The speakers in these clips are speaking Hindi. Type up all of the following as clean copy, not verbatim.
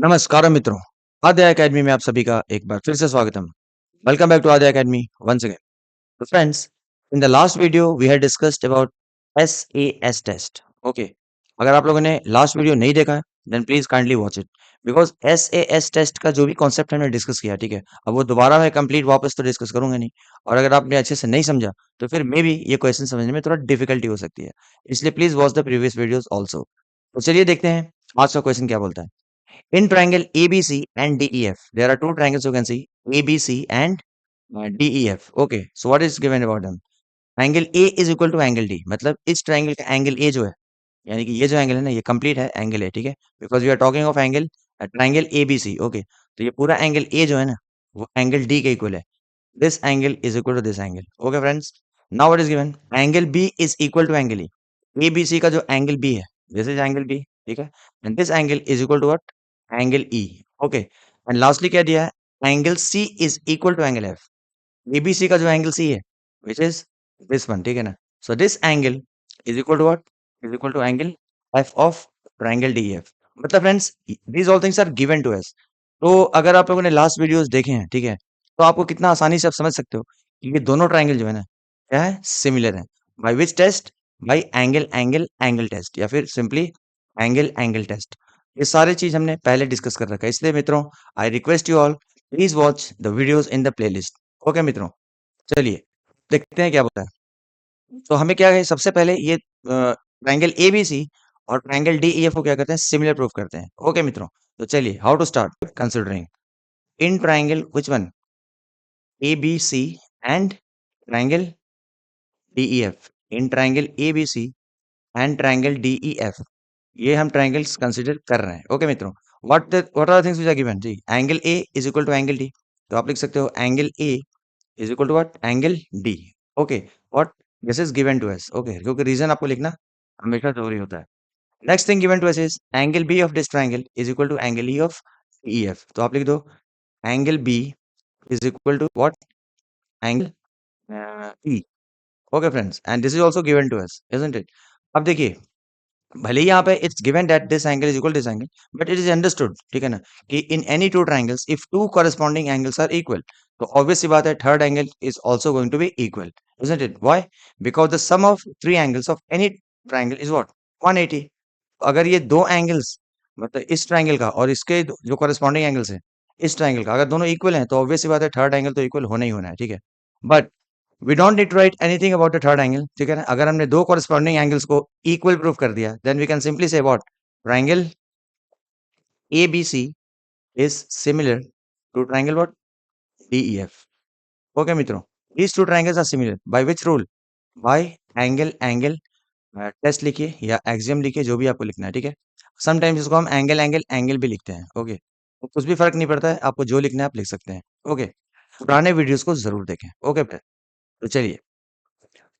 नमस्कार मित्रों, आद्या एकेडमी में आप सभी का एक बार फिर से स्वागतम। Welcome back to Aadya academy once again. So friends, in the last video we had discussed about SAS test. Okay, अगर आप लोगों ने लास्ट वीडियो नहीं देखा है then please kindly watch it because SAS test का जो भी कॉन्सेप्ट हमने डिस्कस किया, ठीक है, अब वो दोबारा मैं कंप्लीट वापस तो डिस्कस करूंगा नहीं। और अगर आपने अच्छे से नहीं समझा तो फिर मे बी ये क्वेश्चन समझने में थोड़ा डिफिकल्टी हो सकती है, इसलिए please watch the previous videos also. तो चलिए देखते हैं आज का क्वेश्चन क्या बोलता है। In triangle ABC and DEF, there are two triangles you can see, ABC and DEF. Okay, so what is given about them? Angle A is equal to angle D. मतलब इस triangle का angle A जो है, यानी कि ये जो angle है ना, ये complete है angle A, ठीक है? Because we are talking of angle triangle ABC. Okay, तो ये पूरा angle A जो है ना, वो angle D के equal है. This angle is equal to this angle. Okay, friends. Now what is given? Angle B is equal to angle E. ABC का जो angle B है, this is angle B, ठीक है? And this angle is equal to what? Angle E. Okay. And lastly क्या दिया है? Angle C is equal to angle F. ABC का जो angle C है, which is this one, ठीक है ना? So this angle is equal to what? Is equal to angle F of triangle DEF. मतलब friends, these all things are given to us. तो अगर आप लोगों ने लास्ट वीडियोस देखे हैं, ठीक है, तो आपको कितना आसानी से आप समझ सकते हो कि ये दोनों ट्रायंगल जो है ना, क्या है, सिमिलर है। By which test? By angle angle angle test, या फिर सिंपली एंगल एंगल टेस्ट। ये सारी चीज हमने पहले डिस्कस कर रखा है, इसलिए मित्रों I request you all please watch the videos in the playlist. Okay मित्रों, चलिए देखते हैं क्या होता है। तो हमें क्या है, सबसे पहले ये ट्रायंगल एबीसी और ट्रायंगल डीईएफ को क्या करते हैं, सिमिलर प्रूफ करते हैं। ओके मित्रों, तो चलिए how to start considering in triangle which one, ABC and triangle DEF, in triangle ABC and triangle DEF, ये हम ट्रायंगल्स कंसीडर कर रहे हैं। ओके मित्रों, what are things which are given जी, angle A is equal to angle D, तो आप लिख सकते हो angle A is equal to what, angle D। Okay, what, this is given to us. Okay, क्योंकि रीजन आपको लिखना हमेशा जरूरी होता है। Next thing given to us is angle B of this triangle is equal to angle E of EF, तो आप लिख दो angle B is equal to what, angle E। Okay friends, and this is also given to us, isn't it? अब देखिए, भले ही यहाँ पे it's given that this angle is equal to this angle, but it is understood, ठीक है ना, कि in any two triangles if two corresponding angles are equal, तो ऑब्वियस सी बात है third angle is also going to be equal, isn't it? Why? Because the some of three angles of any triangle is what, 180। अगर ये दो एंगल्स, मतलब इस ट्रायंगल का और इसके जो कॉरेस्पॉन्डिंग एंगल्स है इस ट्रायंगल का, अगर दोनों इक्वल हैं तो ऑब्वियस सी बात है थर्ड एंगल तो इक्वल होना ही होना है, ठीक है। But we don't need to write anything about the third angle, ठीक है ना। अगर हमने दो कॉरेस्पॉन्डिंग एंगल्स को इक्वल प्रूफ कर दिया then we can simply say what, triangle ABC is similar to triangle what, DEF। Okay मित्रों, these two triangles are similar by which rule, by angle angle test लिखिए या एक्सियम लिखिए, जो भी आपको लिखना है, ठीक है। समटाइम्स इसको हम एंगल एंगल एंगल भी लिखते हैं। ओके, तो कुछ भी फर्क नहीं पड़ता है, आपको जो लिखना है आप लिख सकते हैं। ओके, पुराने वीडियोस को जरूर देखें। ओके, तो चलिए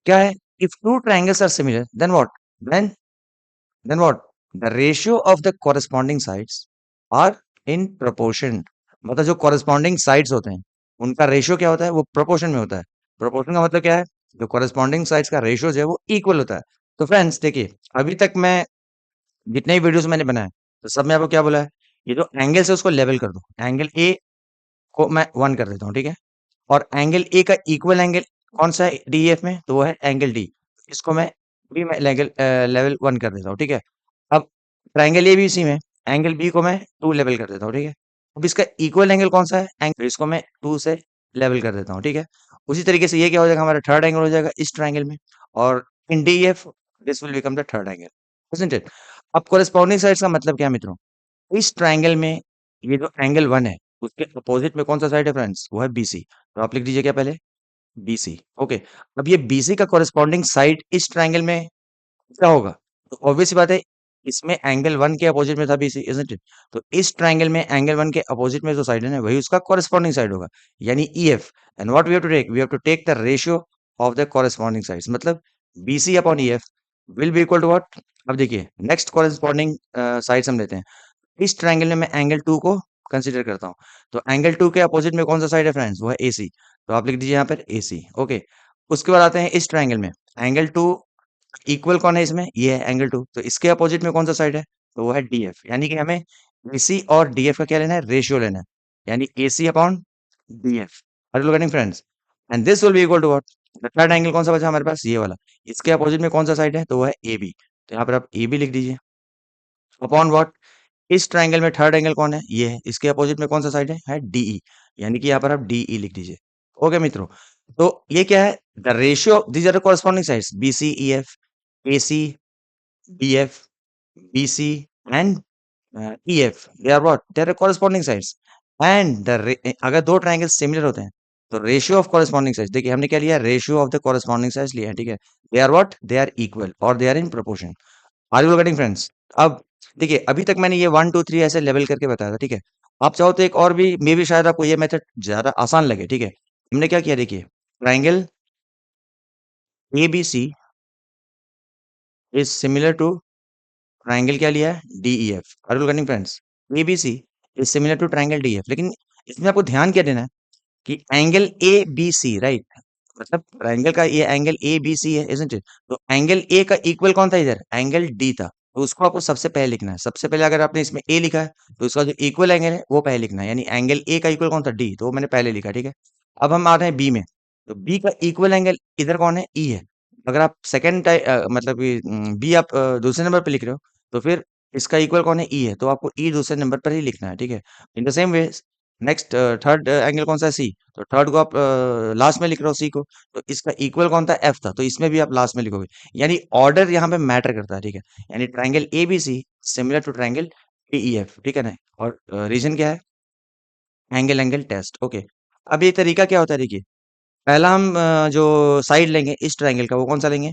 क्या है, if two triangles are similar then what, then what, the ratio of the corresponding sides are in proportion. मतलब जो कॉरेस्पॉन्डिंग साइड्स होते हैं उनका रेशियो क्या होता है, वो प्रोपोर्शन में होता है। प्रोपोर्शन का मतलब क्या है, जो कॉरेस्पॉन्डिंग साइड्स का रेशियो जो है वो इक्वल होता है। तो फ्रेंड्स देखिए, अभी तक मैं जितने भी वीडियोस मैंने बनाए तो सब में आपको क्या बोला है, ये जो एंगल है उसको लेवल कर दो। एंगल ए को मैं 1 कर देता हूँ, ठीक है, और एंगल ए का इक्वल एंगल कौन सा है डीएफ में, तो वो है एंगल डी। इसको मैं लेवल 1 कर देता हूँ, ठीक है। अब ट्रायंगल एबीसी में एंगल बी को मैं 2 लेवल कर देता हूँ, ठीक है। अब इसका इक्वल एंगल कौन सा है, तो इसको मैं 2 से लेवल कर देता हूँ, ठीक है। उसी तरीके से ये क्या हो जाएगा, हमारा थर्ड एंगल हो जाएगा इस ट्रायंगल में, और in DF this will become the third angle, isn't it? अब कोरेस्पॉन्डिंग साइड्स का मतलब क्या है मित्रों, इस ट्रायंगल में ये जो एंगल 1 है उसके अपोजिट में कौन सा साइड है फ्रेंड्स, वो है बीसी। तो आप लिख दीजिए क्या पहले, बीसी। ओके, अब ये बीसी का कोरेस्पॉन्डिंग साइड इस ट्रायंगल में क्या होगा, तो ऑब्वियस सी बात है, इसमें एंगल 1 के अपोजिट में था बीसी, isn't it? तो इस ट्रायंगल में एंगल 1 के अपोजिट में जो साइड है ना वही उसका कोरेस्पॉन्डिंग साइड होगा, यानी EF. And what we have to take, we have to take the ratio of the corresponding sides, मतलब BC upon EF will be equal to what. अब देखिए नेक्स्ट कोरेस्पॉन्डिंग साइड्स हम लेते हैं। इस ट्रायंगल में मैं एंगल 2 को कंसीडर करता हूँ, तो एंगल 2 के अपोजिट में कौन सा साइड है फ्रेंड्स, वो है एसी। तो आप लिख दीजिए यहाँ पर एसी। ओके, उसके बाद आते हैं इस ट्रायंगल में, एंगल 2 इक्वल कौन है इसमें, ये है एंगल 2, तो इसके अपोजिट में कौन सा साइड है, तो वो है डीएफ। यानी कि हमें एसी और डीएफ का क्या लेना है, रेशियो लेना है, यानी AC upon DF. Are you getting friends? And this will be equal to what, the third angle कौन सा बचा हमारे पास, ये वाला। इसके अपोजिट में कौन सा साइड है, तो वो है ए बी, तो यहाँ पर आप ए बी लिख दीजिए अपॉन व्हाट, इस ट्राइंगल में थर्ड एंगल कौन है, ये है, इसके अपोजिट में कौन सा साइड है डीई, यानी कि यहाँ पर आप डीई लिख दीजिए। ओके मित्रों, तो ये क्या है, the ratio, these are the corresponding sides, B C E F, A C B F, B C and E F, they are what, they are corresponding sides. And अगर दो ट्राइंगल सिमिलर होते हैं तो रेशियो ऑफ कॉरेस्पॉन्डिंग साइड्स, देखिए हमने क्या लिया, ratio of the corresponding sides लिया है, ठीक है। They are what, they are equal और they are in proportion. Are you getting friends? अब देखिए, अभी तक मैंने ये 1 2 3 ऐसे लेवल करके बताया था, ठीक है। आप चाहो तो एक और भी, मे बी शायद आपको ये मेथड ज्यादा आसान लगे, ठीक है। हमने क्या किया, देखिए, triangle A B C is similar to triangle, क्या लिया है, D E F. Are you getting friends? A B C is similar to triangle D F, लेकिन इसमें आपको ध्यान क्या देना है कि angle A B C, right, मतलब ट्राइंगल का ये एंगल ए बी सी है, इजंट इट? तो एंगल ए का इक्वल कौन था इधर, एंगल डी था, तो उसको आपको सबसे पहले लिखना है। सबसे पहले अगर आपने इसमें ए लिखा है तो इसका जो इक्वल एंगल है वो पहले लिखना है, यानी एंगल ए का इक्वल कौन था, डी, तो वो मैंने पहले लिखा, ठीक है। अब हम आ रहे हैं बी में, तो बी का इक्वल एंगल इधर कौन है, ई है। अगर आप सेकंड मतलब बी आप दूसरे नंबर पे लिख रहे हो, तो फिर इसका इक्वल कौन है, ई है, तो आपको ई दूसरे नंबर पर ही लिखना है, ठीक है। इन the same way, next third angle कौन सा है, सी, तो थर्ड को आप लास्ट में लिख रहे हो सी को, तो इसका इक्वल कौन था, एफ था, तो इसमें भी आप लास्ट में लिखोगे, यानी ऑर्डर यहाँ पे मैटर करता है, ठीक है। यानी triangle A B C similar to triangle D F, ठीक है ना। और रीजन क्या है, एंगल एंगल टेस्ट, ओके। अब ये तरीका क्या होता है, देखिए, पहला हम जो साइड लेंगे इस ट्राइंगल का वो कौन सा लेंगे,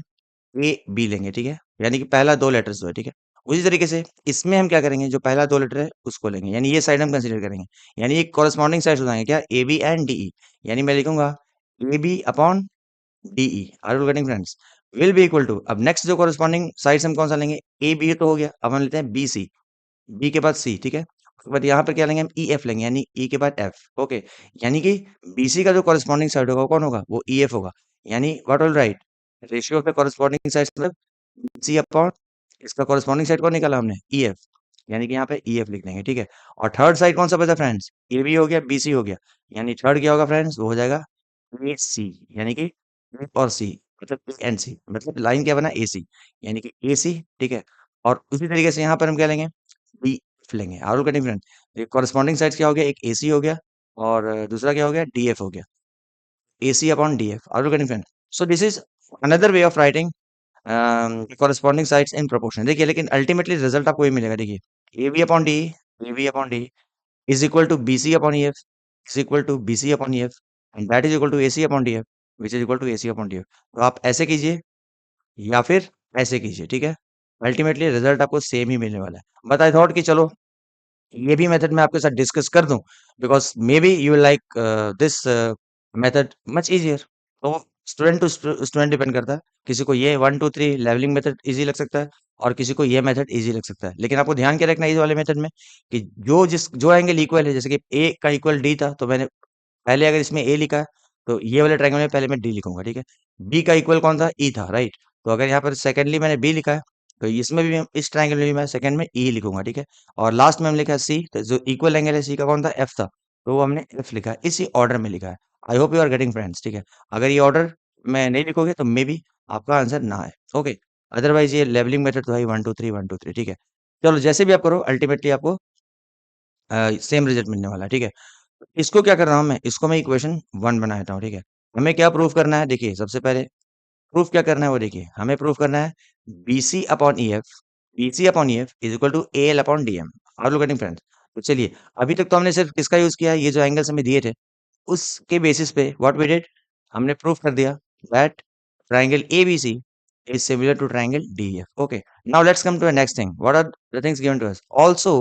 ए बी लेंगे, ठीक है, यानी कि पहला दो लेटर्स जो है, ठीक है। उसी तरीके से इसमें हम क्या करेंगे, जो पहला दो लेटर है उसको लेंगे, यानी ये साइड हम कंसीडर करेंगे, यानी ये कॉरेस्पॉन्डिंग साइड्स हो जाएंगे क्या, A B and D E, यानी मैं लिखूंगा A B upon DE. Are you getting friends? Will be equal to, अब नेक्स्ट जो कॉरेस्पॉन्डिंग साइड्स हम कौन सा लेंगे, ए बी तो हो गया, अब हम लेते हैं बी सी, बी के बाद सी, ठीक है। उसके बाद यहाँ पर क्या लेंगे, हम ई एफ लेंगे, यानी ई के बाद एफ, ओके। यानी कि बीसी का जो कॉरेस्पॉन्डिंग साइड होगा वो कौन होगा, वो ई एफ होगा, यानी what will write, ratio of the corresponding sides, मतलब सी अपॉन इसका कॉरेस्पॉन्डिंग साइड कौन निकाला हमने, ई एफ, यानी कि यहाँ पे ई एफ लिख देंगे, ठीक है। और थर्ड साइड कौन सा बचा फ्रेंड्स, ए बी हो गया, बी सी हो गया, यानी थर्ड क्या होगा फ्रेंड्स, वो हो जाएगा ए सी, यानी कि ए और सी, मतलब ए एंड सी, मतलब लाइन क्या बना, ए सी, यानी कि ए सी, ठीक है। और उसी तरीके से यहाँ पर हम क्या लेंगे, डी एफ लेंगे। Are you getting friend? ये कॉरेस्पॉन्डिंग साइड्स क्या हो गया, एक ए सी हो गया और दूसरा क्या हो गया, डी एफ हो गया, A C upon D F. Are you getting friend? So this is another way of writing corresponding sides in proportion, देखिए, लेकिन अल्टीमेटली रिजल्ट आपको ये मिलेगा, देखिए, A B upon D, A B upon D is equal to B C upon E F, is equal to B C upon E F, and that is equal to A C upon D F, which is equal to A C upon D F. तो आप ऐसे कीजिए या फिर ऐसे कीजिए, ठीक है। अल्टीमेटली रिजल्ट आपको सेम ही मिलने वाला है, बट आई थॉट कि चलो ये भी मेथड मैं आपके साथ डिस्कस कर दूं, because may be you like this method much easier. तो स्टूडेंट टू स्टूडेंट डिपेंड करता है, किसी को ये 1 2 3 लेवलिंग मेथड इजी लग सकता है और किसी को ये मेथड इजी लग सकता है, लेकिन आपको ध्यान क्या रखना है इस वाले मेथड में, कि जो एंगल इक्वल है, जैसे कि ए का इक्वल डी था, तो मैंने पहले अगर इसमें ए लिखा है तो ये वाले ट्रायंगल में पहले मैं डी लिखूंगा, ठीक है। बी का इक्वल कौन था, ई था, राइट। तो अगर यहाँ पर सेकेंडली मैंने बी लिखा है तो इसमें भी इस ट्रायंगल में भी मैं सेकंड में ई लिखूंगा, ठीक है। और लास्ट में हम लिखा है सी, तो जो इक्वल एंगल है सी का कौन था, एफ था, तो वो हमने एफ लिखा है, इसी ऑर्डर में लिखा है। I hope you are getting friends, ठीक है। अगर ये ऑर्डर में नहीं लिखोगे तो मे बी आपका आंसर ना आए, ओके। अदरवाइज ये लेवलिंग मेथड तो है 1 2 3 1 2 3, ठीक है। चलो जैसे भी आप करो अल्टीमेटली आपको सेम रिजल्ट मिलने वाला है, ठीक है। इसको क्या कर रहा हूँ मैं, इसको मैं इक्वेशन 1 बना देता हूँ, ठीक है। हमें क्या प्रूफ करना है, देखिए, सबसे पहले प्रूफ क्या करना है वो देखिए, हमें प्रूफ करना है B C upon E F, B C upon E F is equal to A L upon D M. Are you getting friends? तो चलिए, अभी तक तो हमने सिर्फ किसका यूज किया है, ये जो एंगल्स हमें दिए थे उसके बेसिस पे व्हाट वी डिड, हमने प्रूफ कर दिया that triangle A B C is similar to triangle DEF. Okay. Now let's come to the next thing. What are the things given to us? Also,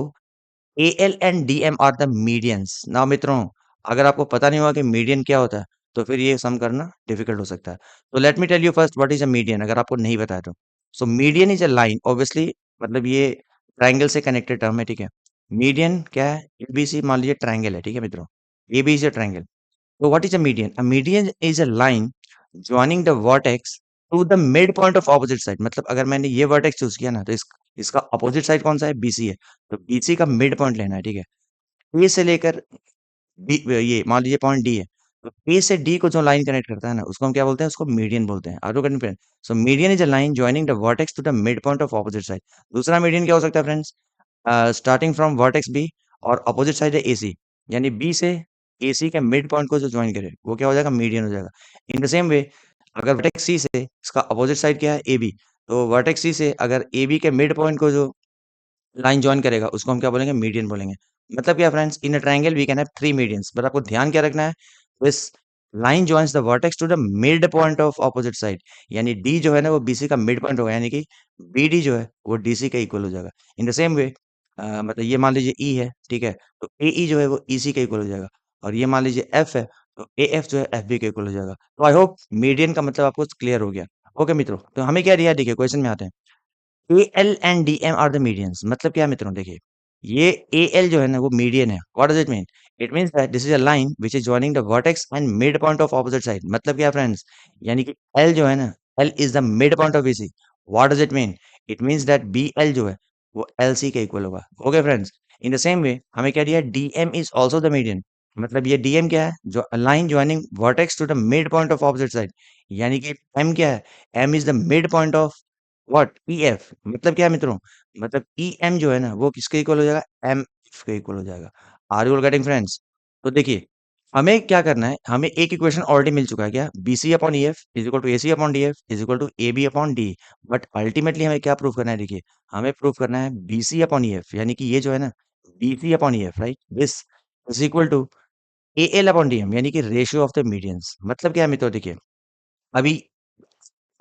AL and DM are the medians. Now मित्रों, अगर आपको पता नहीं होगा कि मीडियन क्या होता है तो फिर ये सम करना डिफिकल्ट हो सकता है। तो let me tell you first what is a median, अगर आपको नहीं पता है तो। So median is a line, obviously, मतलब ये ट्राइंगल से कनेक्टेड टर्म है, ठीक है। मीडियन क्या है, एबीसी मान लीजिए ट्राइंगल है, ठीक है मित्रों, एबी इज अ ट्राइंगल। तो what is a median? A median is a line joining the vertex to the mid point of opposite side, मतलब अगर मैंने ये वर्टेक्स चूज किया ना, तो इसका अपोजिट साइड कौन सा है, बीसी है। तो बीसी का मिड पॉइंट लेना है, ठीक है। ए से लेकर बी, ये मान लीजिए पॉइंट डी है, तो ए से डी को जो लाइन कनेक्ट करता है ना, उसको हम क्या बोलते हैं, उसको मीडियन बोलते हैं। Are you getting friend? So median is a line joining the vertex to the mid point of opposite side. दूसरा मीडियन क्या हो सकता है friends? Starting from vertex B और अपोजिट साइड है एसी, यानी बी से एसी के मिड पॉइंट को जो ज्वाइन करे वो क्या हो जाएगा, मीडियन हो जाएगा। इन द सेम वे, अगर वर्टेक्स सी से इसका अपोजिट साइड क्या है, ए बी, तो वर्टेक्स सी से अगर ए बी के मिड पॉइंट को जो लाइन जॉइन करेगा उसको हम क्या बोलेंगे, मीडियन बोलेंगे। मतलब क्या friends, in a triangle we can have three medians, but आपको ध्यान क्या रखना है, this line joins the vertex to the mid point of opposite side, यानी डी जो है ना वो बीसी का मिड पॉइंट होगा, यानी कि बीडी जो है वो डीसी का इक्वल हो जाएगा। इन द सेम वे, मतलब ये मान लीजिए ई है, ठीक है, तो ए जो है वो ईसी का इक्वल हो जाएगा, और ये मान लीजिए एफ है, तो ए एफ जो है एफ बी का इक्वल हो जाएगा। तो आई होप मीडियन का मतलब आपको क्लियर हो गया। ओके मित्रों, तो हमें क्या दिया है, देखिए क्वेश्चन में आते हैं। AL and DM are the medians, मतलब क्या है मित्रों, देखिए ये AL जो है ना वो मीडियन है। What does it mean? It means that this is a line which is joining the vertex and mid point of opposite side. मतलब क्या फ्रेंड्स, यानी कि L जो है ना, L is the mid point of BC। What does it mean? It means that BL जो है वो LC के इक्वल होगा। Okay friends, in the same way हमें क्या दिया है, DM is also the median. मतलब ये DM क्या है, जो line joining vertex to the mid point of opposite side, यानी कि M क्या है, M is the mid point of what, EF. मतलब क्या है मित्रों, मतलब ईएम जो है ना वो किसके इक्वल हो जाएगा, एमएफ के इक्वल हो जाएगा। Are you getting friends? तो देखिए हमें क्या करना है, हमें एक इक्वेशन ऑलरेडी मिल चुका है, क्या, BC upon EF is equal to AC upon DF is equal to AB upon D. But ultimately हमें क्या प्रूव करना है, देखिए हमें प्रूव करना है बीसी अपॉन ईएफ, यानी कि ये जो है ना BC upon EF, right, this is equal to AL upon DM, यानी कि रेशियो ऑफ द मीडियंस। मतलब क्या है मित्रों, देखिए अभी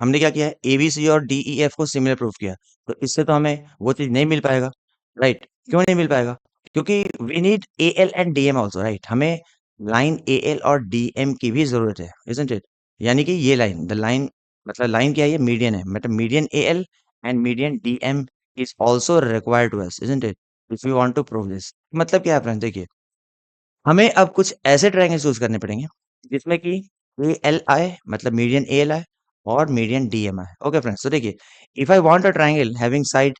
हमने क्या किया है, एबीसी और डीईएफ को सिमिलर प्रूफ किया, तो इससे तो हमें वो चीज नहीं मिल पाएगा, राइट। क्यों नहीं मिल पाएगा? क्योंकि we need AL and DM also, right. हमें लाइन एएल और डीएम की भी जरूरत है, इजंट इट? यानी कि ये लाइन, द लाइन, मतलब लाइन क्या है, ये मीडियन है, मतलब median AL and median DM is also required to us, isn't it, if you want to prove this. मतलब क्या है फ्रेंड्स, देखिए हमें अब कुछ ऐसे ट्रायंगल चूज करने पड़ेंगे जिसमें कि ए एल आई, मतलब मीडियन ए एल आई और median D M I. Okay friends, तो देखिए if I want a triangle having side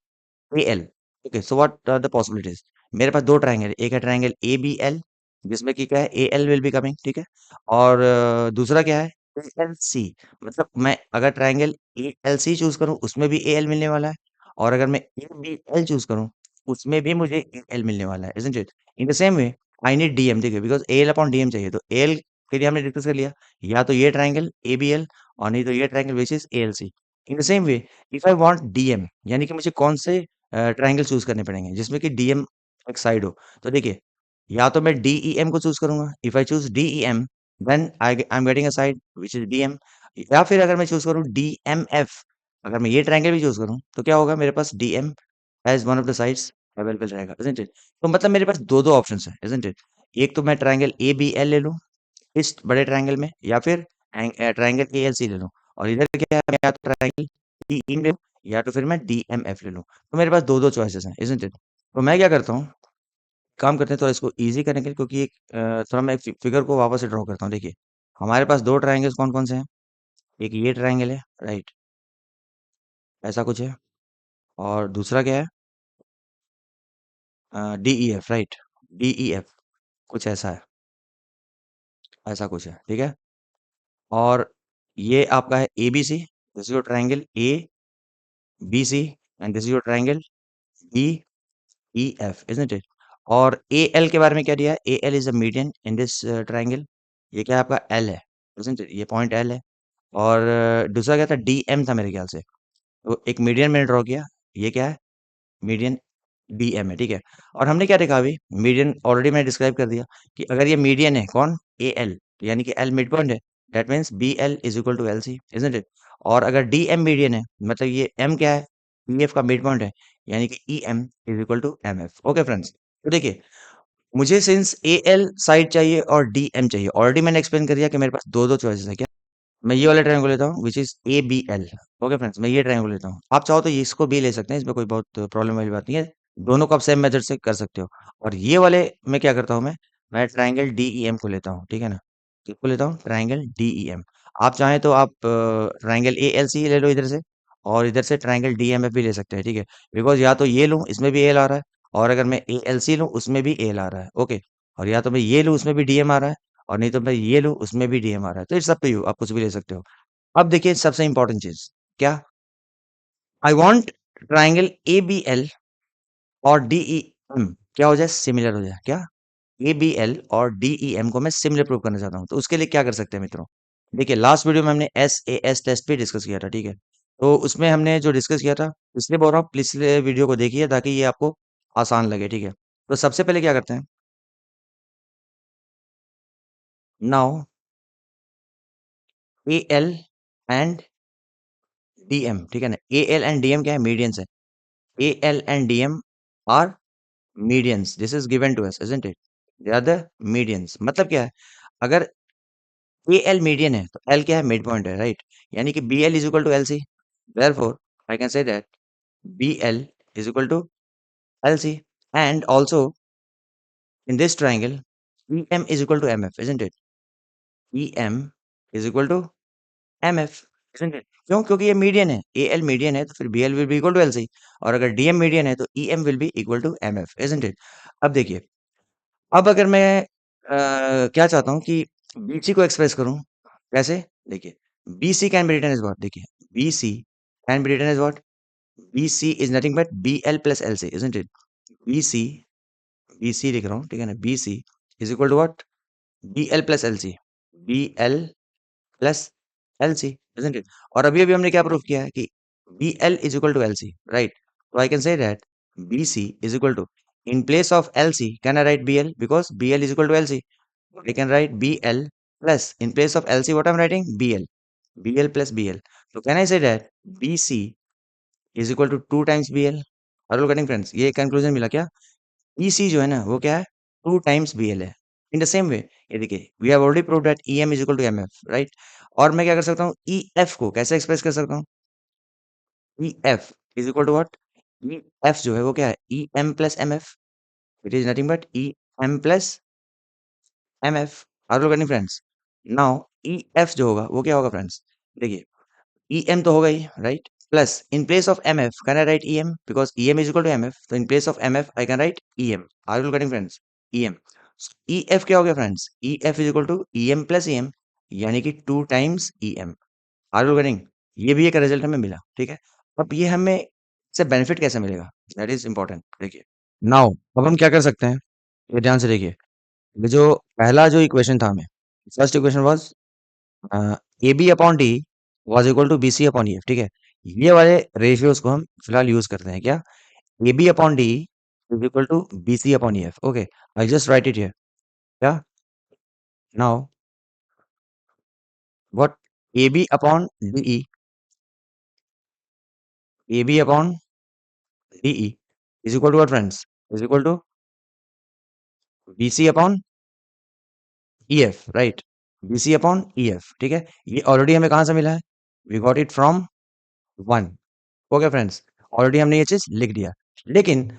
A L, okay, so what are the possibilities. मेरे पास दो ट्रायंगल, एक है ट्रायंगल ए बी एल, जिसमें कि क्या है, A L will be coming, ठीक है, और दूसरा क्या है, ए एल सी। मतलब मैं अगर triangle A L C choose करूँ उसमें भी ए एल मिलने वाला है, और अगर मैं ए बी एल चूज करूँ उसमें भी मुझे ए एल मिलने वाला है, isn't it? In the same way I need DM, देखिए बिकॉज़ एएल अपॉन डीएम चाहिए, तो एएल के लिए हमने डिस्कस कर लिया, या तो ये ट्रायंगल एबीएल और नहीं तो ये triangle which is ALC. In the same way if I want DM, यानी कि मुझे कौन से ट्रायंगल चूज करने पड़ेंगे जिसमें कि डीएम एक साइड हो। तो देखिए या तो मैं डीईएम को चूज करूंगा, if I choose DEM then I am getting a side which is DM, या फिर अगर मैं चूज करूं डीएमएफ, अगर मैं ये ट्रायंगल भी चूज करूं तो क्या होगा, मेरे पास DM as one of the sides available रहेगा, isn't it? तो मतलब मेरे पास दो दो ऑप्शंस हैं, isn't it? एक तो मैं ट्रायंगल ए बी एल ले लूं इस बड़े ट्रायंगल में, या फिर ट्रायंगल ए एल सी ले लूं, और इधर क्या है, मैं या तो ट्रायंगल डी ई ले लूं या तो फिर मैं डी एम एफ ले लूं। तो मेरे पास दो दो चॉइसेस हैं, isn't it? तो मैं क्या करता हूँ, काम करते हैं थोड़ा इसको इजी करने के लिए, क्योंकि एक थोड़ा मैं फिगर को वापस से ड्रॉ करता हूँ। देखिए हमारे पास दो ट्रायंगल्स कौन कौन से हैं, एक ये ट्रायंगल है, राइट, ऐसा कुछ है, और दूसरा क्या है, D E F, right, D E F कुछ ऐसा है, ऐसा कुछ है, ठीक है। और ये आपका है A B C, this is your triangle A B C, and this is your triangle B E F, isn't it? और ए एल के बारे में क्या दिया है, A L is a median in this triangle, ये क्या है आपका एल है, इजंट इट? ये पॉइंट एल है। और दूसरा क्या था, डी एम था मेरे ख्याल से, तो एक मीडियन मैंने ड्रॉ किया, ये क्या है, मीडियन डीएम है, ठीक है। और हमने क्या देखा अभी, मीडियन ऑलरेडी मैंने डिस्क्राइब कर दिया कि अगर ये मीडियन है कौन, ए एल, यानी कि एल मिड पॉइंट है, that means B L is equal to L C, isn't it? और अगर डी एम मीडियन है, मतलब ये एम क्या है, ई एफ का मिड पॉइंट है, यानी कि E M is equal to M F. Okay friends, तो देखिए मुझे सिंस ए एल साइड चाहिए और डी एम चाहिए, ऑलरेडी मैंने एक्सप्लेन कर दिया कि मेरे पास दो दो चॉइसेस है, क्या, मैं ये वाला ट्रायंगल लेता हूँ which is A B L. Okay friends, मैं ये ट्रायंगल लेता हूँ, आप चाहो तो ये इसको भी ले सकते हैं, इसमें कोई बहुत प्रॉब्लम वाली बात नहीं है, दोनों को आप सेम मेथड से कर सकते हो। और ये वाले में क्या करता हूँ मैं ट्रायंगल डी ई एम को लेता हूँ, ठीक है ना, किसको लेता हूँ, ट्रायंगल डी ई एम। आप चाहें तो आप ट्रायंगल ए एल सी ले लो इधर से, और इधर से ट्रायंगल डी एम एफ भी ले सकते हैं, ठीक है। बिकॉज या तो ये लूँ, इसमें भी एल आ रहा है, और अगर मैं ए एल सी लूँ, उसमें भी एल आ रहा है, ओके। और या तो मैं ये लूँ, उसमें भी डीएम आ रहा है, और नहीं तो मैं ये लूँ, उसमें भी डीएम आ रहा है। तो इट्स अप टू यू, आप कुछ भी ले सकते हो। अब देखिए सबसे इंपॉर्टेंट चीज क्या, I want triangle A B L और डी ई एम क्या हो जाए, सिमिलर हो जाए। क्या, ए बी एल और डी ई एम को मैं सिमिलर प्रूव करना चाहता हूँ। तो उसके लिए क्या कर सकते हैं मित्रों, देखिए लास्ट वीडियो में हमने एस ए एस टेस्ट पे डिस्कस किया था, ठीक है। तो उसमें हमने जो डिस्कस किया था, इसलिए बोल रहा हूँ पिछले वीडियो को देखिए ताकि ये आपको आसान लगे, ठीक है। तो सबसे पहले क्या करते हैं, now A L and D M, ठीक है ना। A L and D M क्या है, मीडियंस है। A L and D M are medians, this is given to us, isn't it? They are the medians। मतलब क्या है, अगर ए एल मीडियन है तो एल क्या है, मिड पॉइंट है, राइट। यानी कि B L is equal to L C, therefore I can say that B L is equal to L C, and also in this triangle em is equal to mf, isn't it? em is equal to mf, isn't it? क्यों, क्योंकि ये मीडियन है, ए एल मीडियन है, तो फिर B L will be equal to L C, और अगर डी एम मीडियन है तो E M will be equal to M F, isn't it? अब देखिए, अब अगर मैं क्या चाहता हूँ कि बीसी को एक्सप्रेस करूँ, कैसे? देखिए, BC can be written as what? देखिए, BC can be written as what? BC is nothing but BL plus LC, isn't it? BC, BC लिख रहा हूँ, ठीक है ना? BC is equal to what? BL plus LC, BL plus LC, isn't it? और अभी-अभी हमने क्या प्रूव किया है कि BL is equal to LC, right? So I can say that BC is equal to, in place of LC, can I write BL? Because BL is equal to LC. I can write BL plus, in place of LC, what I'm writing? BL. BL plus BL. So can I say that BC is equal to 2 times BL? Are you getting friends? ये conclusion मिला क्या? BC जो है ना, वो क्या है? 2 times BL है। In the same way, ये देखिए, we have already proved that EM is equal to MF, right? और मैं क्या कर सकता हूँ? EF को कैसे एक्सप्रेस कर सकता हूँ? EF is equal to what? EF जो है वो क्या है? EM plus MF. It is nothing but EM plus MF। Are you getting friends? Now EF जो होगा वो क्या होगा फ्रेंड्स? देखिए, EM तो होगा ही, right? Plus in place of MF can I write EM, because EM is equal to MF, तो in place of MF I can write EM। Are you getting friends? EM। EF क्या हो गया friends? EF is equal to EM plus EM, यानी कि 2 times EM। Are you getting? ये भी एक रिजल्ट हमें मिला, ठीक है। अब ये हमें इससे बेनिफिट कैसे मिलेगा, दैट इज इंपॉर्टेंट। देखिए, नाउ अब हम क्या कर सकते हैं, ये ध्यान से देखिए। ये जो पहला जो इक्वेशन था हमें, first equation was A B upon D was equal to B C upon E F, ठीक है। ये वाले रेशियोज को हम फिलहाल यूज करते हैं, क्या? A B upon D is equal to B C upon E F, okay. I just write it here, क्या? Now what, A B upon D E, A B upon D E is equal to what friends? Is equal to B C upon E F, right? B C upon E F, ठीक है। ये ऑलरेडी हमें कहाँ से मिला है? We got it from 1। Okay friends, already हमने ये चीज लिख दिया। लेकिन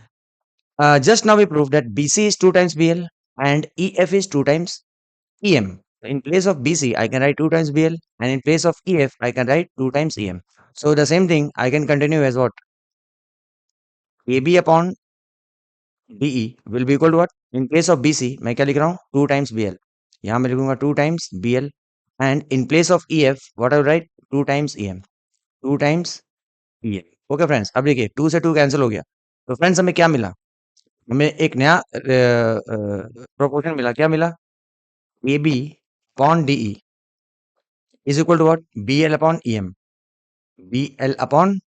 just now we proved that BC is 2 times BL and EF is 2 times EM. In place of BC, I can write 2 times BL, and in place of EF, I can write 2 times EM. So the same thing I can continue as what? AB upon DE will be equal to what? In place of BC, मैं क्या लिख रहा हूँ? 2 times BL। यहाँ मैं लिखूंगा 2 times BL, and in place of EF, what I will write? 2 times EM। 2 times EM। Okay friends, अब देखिए 2 से 2 कैंसिल हो गया। तो फ्रेंड्स हमें क्या मिला? हमें एक नया प्रोपोर्शन मिला। क्या मिला? A B upon D E is equal to what? B L upon E M, B L upon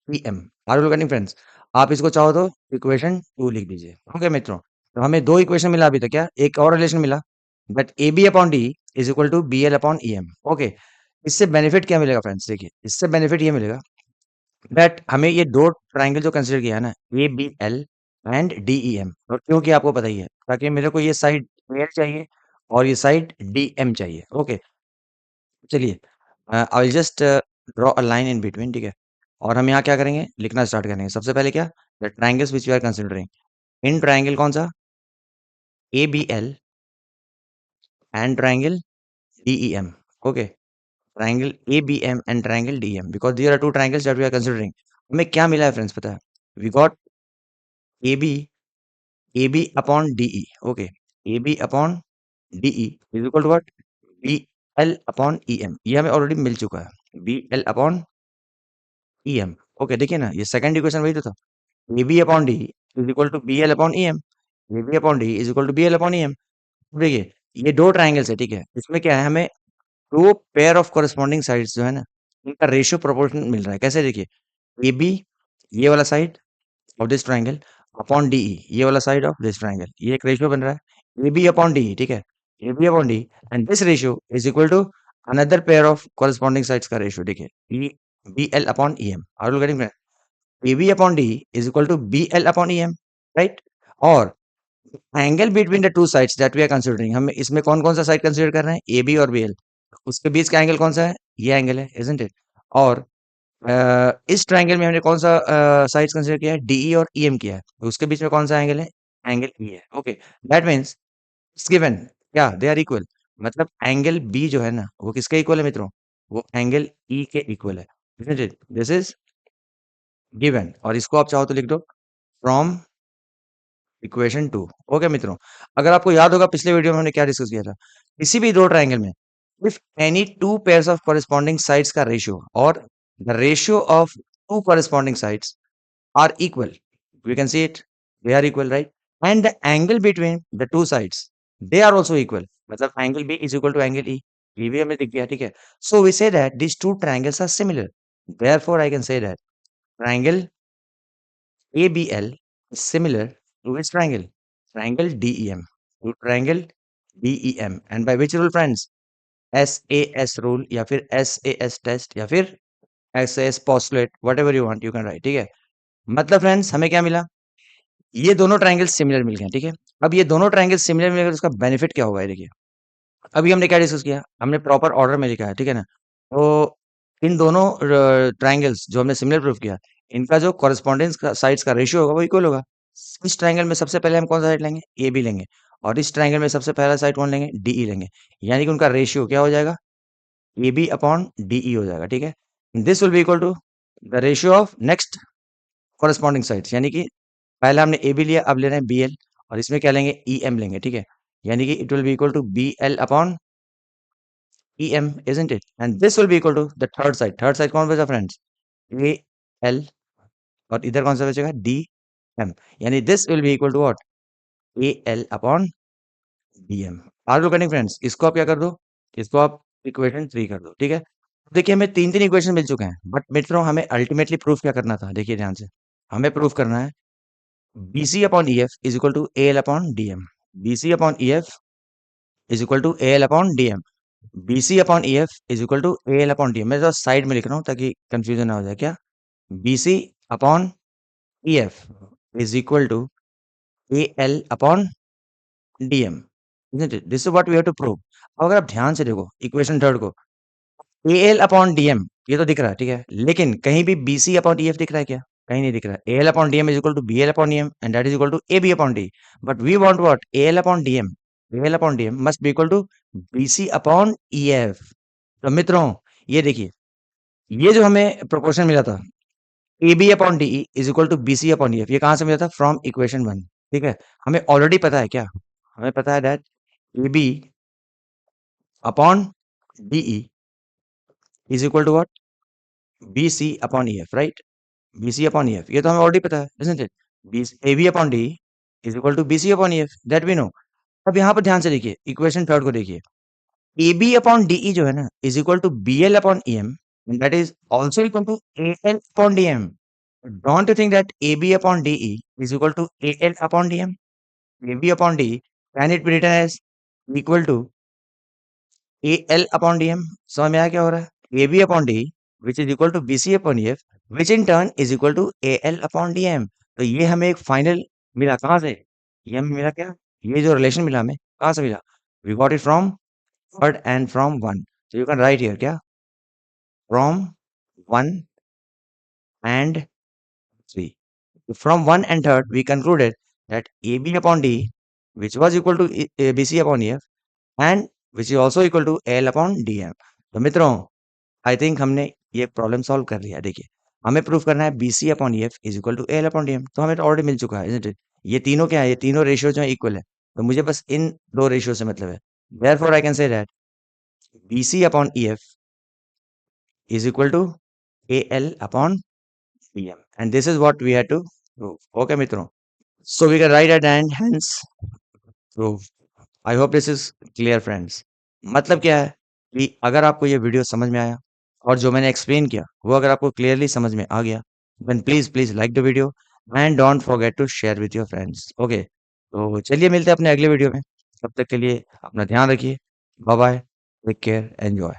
E M. Are you getting friends? आप इसको चाहो तो इक्वेशन 2 लिख दीजिए, ओके मित्रों। तो हमें 2 इक्वेशन मिला अभी तक, क्या एक और रिलेशन मिला, but A B upon D is equal to B L upon E M, okay. इससे बेनिफिट क्या मिलेगा फ्रेंड्स? देखिए, इससे बेनिफिट ये मिलेगा दैट हमें ये 2 ट्राइंगल जो कंसीडर किया है ना, A B L and D E M, और क्योंकि आपको पता ही है, ताकि मेरे को ये साइड एल चाहिए और ये साइड डी एम चाहिए, ओके। चलिए, I will just draw a line in between, ठीक है। और हम यहाँ क्या करेंगे, लिखना स्टार्ट करेंगे। सबसे पहले क्या, the triangles which we are considering, इन ट्राइंगल कौन सा? A B L and triangle D E M, okay. Triangle ABM and triangle DM because there are two triangles that we are considering. हमें क्या मिला है फ्रेंड्स पता है? We got AB upon DE. Okay. AB upon DE is equal to what? BL upon EM. ये हमें ऑलरेडी मिल चुका है. BL upon EM. ओके देखिए ना ये सेकंड इक्वेशन वही तो था. AB upon DE is equal to BL upon EM. AB upon DE is equal to BL upon EM. देखिए ये दो ट्राइंगल्स है ठीक है. इसमें क्या है हमें दो पेयर ऑफ कोरिस्पॉन्डिंग साइड्स जो है ना इनका रेशियो प्रोपोर्शनल मिल रहा है. कैसे देखिए AB ये वाला side of this triangle upon DE ये वाला साइड ऑफ दिस ट्राइंगल ये एक रेशियो बन रहा है AB अपॉन DE ठीक है. AB upon DE and this ratio is equal to another pair of corresponding sides का रेशियो देखिए BL upon EM. Are you getting? AB upon DE is equal to BL upon EM, right? और angle between the two sides that we are considering हम इसमें कौन कौन सा साइड कंसीडर कर रहे हैं AB और BL. उसके बीच का एंगल कौन सा है? ये एंगल है इजंट इट. और इस ट्रायंगल में हमने कौन सा साइड्स कंसीडर किया है? DE और EM किया है. तो उसके बीच में कौन सा एंगल है? एंगल E है. Okay that means it's given क्या दे आर इक्वल. मतलब एंगल B जो है ना वो किसके इक्वल है मित्रों? वो एंगल E के इक्वल है. Isn't it? This is given और इसको आप चाहो तो लिख दो फ्रॉम इक्वेशन 2. ओके मित्रों अगर आपको याद होगा पिछले वीडियो में हमने क्या डिस्कस किया था. किसी भी दो ट्रायंगल में if any two pairs of corresponding sides का रेशियो और the ratio of two corresponding sides are equal we can see it they are equal right and the angle between the two sides they are also equal. मतलब angle B is equal to angle E. ये भी हमें दिख गया ठीक है. So we say that this two triangles are similar. Therefore I can say that triangle ABL is similar to its triangle, triangle DEM, to triangle DEM. And by which rule, friends? SAS rule या फिर SAS test या फिर SAS postulate, whatever you want, you can write. ठीक है. मतलब फ्रेंड्स हमें क्या मिला? ये दोनों ट्रायंगल सिमिलर मिल गए. ठीक है. अब ये दोनों ट्रायंगल सिमिलर मिल गए तो उसका बेनिफिट क्या होगा ये देखिए. अभी हमने क्या डिस्कस किया? हमने प्रॉपर ऑर्डर में लिखा है ठीक है ना. तो इन दोनों ट्रायंगल्स जो हमने सिमिलर प्रूफ किया इनका जो कॉरेस्पॉन्डेंस का साइड्स का रेशियो होगा वो इक्वल होगा. इस ट्रायंगल में सबसे पहले हम कौन सा साइड लेंगे? ए बी लेंगे. और इस ट्रायंगल में सबसे पहला साइड कौन लेंगे? डीई लेंगे. यानी कि उनका रेशियो क्या हो जाएगा? ए बी अपॉन डीई हो जाएगा. ठीक है. This will be equal to the ratio of next corresponding sides. यानी कि पहले हमने ए बी लिया अब ले रहे हैं बी एल और इसमें क्या लेंगे? ई एम लेंगे. ठीक है. यानी कि it will be equal to B L upon EM, isn't it? And this will be equal to the third side. Third side कौन बचा फ्रेंड्स? AL और इधर कौन सा बचेगा? DM. यानी this will be equal to what? AL upon DM. Are you correct friends? इसको आप क्या कर दो? इसको आप इक्वेशन 3 कर दो. ठीक है. देखिए हमें तीन तीन इक्वेशन मिल चुके हैं बट मित्रों हमें अल्टीमेटली प्रूफ क्या करना था? देखिए ध्यान से हमें प्रूफ करना है BC upon EF is equal to AL upon DM. BC upon EF is equal to AL upon DM. BC upon EF is equal to AL upon DM. मैं जो साइड में लिख रहा हूँ ताकि कंफ्यूजन ना हो जाए. क्या? BC upon EF is equal to AL upon DM. This is what we have to prove. अब अगर आप ध्यान से देखो इक्वेशन थर्ड को AL अपॉन DM ये तो दिख रहा है ठीक है. लेकिन कहीं भी BC अपॉन EF दिख रहा है क्या? कहीं नहीं दिख रहा है. AL upon DM is equal to BL upon EM and that is equal to AB upon D. But we want what? AL upon DM. AL upon DM must be equal to BC upon EF. तो मित्रों ये देखिए ये जो हमें प्रोपोर्शन मिला था AB upon DE is equal to BC upon EF ये कहाँ से मिला था? From equation 1. ठीक है. हमें ऑलरेडी पता है क्या? हमें पता है that AB upon DE is equal to what? BC upon EF right. BC upon EF ये तो हमें ऑलरेडी पता है isn't it? AB upon DE is equal to BC upon EF that we know. अब यहाँ पर ध्यान से देखिए इक्वेशन थर्ड को देखिए AB अपॉन DE जो है ना is equal to BL upon EM and that is also equal to AL upon DM. Don't you think that AB upon DE is equal to AL upon DM? AB upon DE can it be written as equal to AL upon DM? समझ में आया क्या हो रहा है? AB upon DE which is equal to BC upon EF which in turn is equal to AL upon DM. तो ये हमें एक फाइनल मिला कहाँ से? ये हमें मिला क्या? ये जो रिलेशन मिला हमें कहाँ से मिला? We got it from third and from one. So you can write here क्या? From 1 and 3. From 1 and third, we concluded that AB upon D, which was equal to BC upon EF, and which is also equal to L upon DM. तो मित्रों आई थिंक हमने ये प्रॉब्लम सॉल्व कर लिया। देखिए, हमें प्रूव करना है BC upon EF is equal to AL upon DM, तो हमें तो ऑलरेडी मिल चुका है, isn't it? ये तीनों क्या है? ये तीनों रेशियो जो है इक्वल है, तो मुझे बस इन दो रेशियो से मतलब है। Therefore I can say that BC upon EF is equal to AL upon DM, and this is what we had to prove. Okay मित्रों, so we can write at the end hence prove. I hope this is clear friends. मतलब क्या है कि अगर आपको ये वीडियो समझ में आया और जो मैंने एक्सप्लेन किया वो अगर आपको क्लियरली समझ में आ गया, then please like the video and don't forget to share with your friends. Okay, तो चलिए मिलते हैं अपने अगले वीडियो में। तब तक के लिए अपना ध्यान रखिए। Bye bye, take care, enjoy.